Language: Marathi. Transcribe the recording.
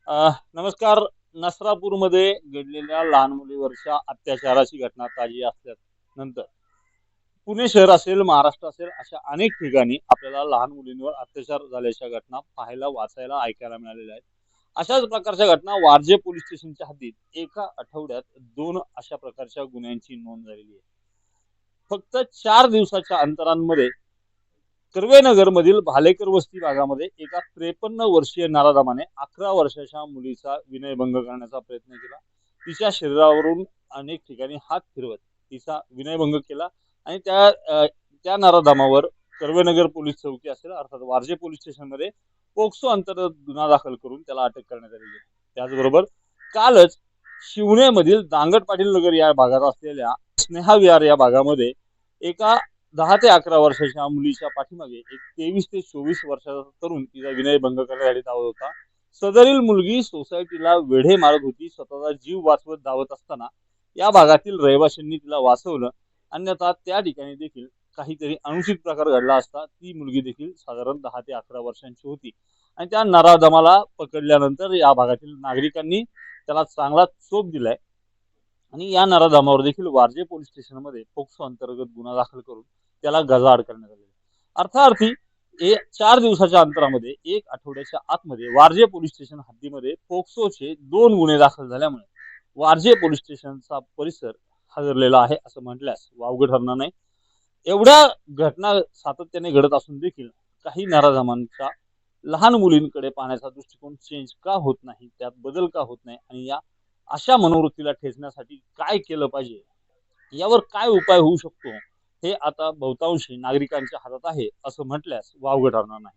नमस्कार. नसरापूरमध्ये घडलेल्या लहान मुलीवरच्या अत्याचाराची घटना ताजी असल्यानंतर पुणे शहर असेल, महाराष्ट्र असेल, अशा अनेक ठिकाणी आपल्याला लहान मुलींवर अत्याचार झाल्याच्या घटना पाहायला, वाचायला, ऐकायला मिळालेल्या आहेत. अशाच प्रकारच्या घटना वारजे पोलीस स्टेशनच्या हद्दीत एका आठवड्यात 2 अशा प्रकारच्या गुन्ह्यांची नोंद झालेली आहे. फक्त 4 दिवसाच्या अंतरांमध्ये कर्वेनगर मधील भालेकर वस्ती भागामध्ये एका 53 वर्षीय नराधमाने 11 वर्षाच्या मुलीचा विनयभंग करण्याचा प्रयत्न केला. तिच्या शरीरावरून अनेक ठिकाणी हात फिरवत तिचा विनयभंग केला आणि त्या नराधमावर कर्वेनगर पोलीस चौकी असेल अर्थात वारजे पोलीस स्टेशनमध्ये पोक्सो अंतर्गत गुन्हा दाखल करून त्याला अटक करण्यात आलेली आहे. त्याचबरोबर कालच शिवनेमधील दांगट पाटील नगर या भागात असलेल्या स्नेहा विहार या भागामध्ये एका 10 ते 11 वर्षाच्या मुलीच्या पाठीमागे एक 23 ते 24 वर्षाचा तरुण तिचा विनयभंग करण्यासाठी धावत होता. सदरील मुलगी सोसायटीला वेढे मारत होती. स्वतःचा जीव वाचवत धावत असताना या भागातील रहिवाशांनी तिला वाचवलं. अन्यथा त्या ठिकाणी देखील काहीतरी अनुचित प्रकार घडला असता. ती मुलगी देखील साधारण 10 ते 11 वर्षांची होती आणि त्या नराधमाला पकडल्यानंतर या भागातील नागरिकांनी त्याला चांगला चोप दिलाय आणि या नराधमावर देखील वारजे पोलीस स्टेशनमध्ये पोक्सो अंतर्गत गुन्हा दाखल करून त्याला गजाआड करण्यात आले. अर्थार्थी 4 दिवसाच्या अंतरामध्ये 1 आठवड्याच्या आतमध्ये वारजे पोलीस स्टेशन हद्दीमध्ये पोक्सोचे 2 गुन्हे दाखल झाल्यामुळे वारजे पोलीस स्टेशनचा परिसर हादरलेला आहे असं म्हटल्यास वावगं ठरणार नाही. एवढ्या घटना सातत्याने घडत असून देखील काही नराधमांचा लहान मुलींकडे पाहण्याचा दृष्टिकोन चेंज का होत नाही, त्यात बदल का होत नाही आणि या अशा मनोवृत्तीला ठेचण्यासाठी काय केलं पाहिजे, यावर काय उपाय होऊ शकतो, हे आता बहुतांशी नागरिकांच्या हातात आहे असं म्हटल्यास वावगं ठरणार नाही.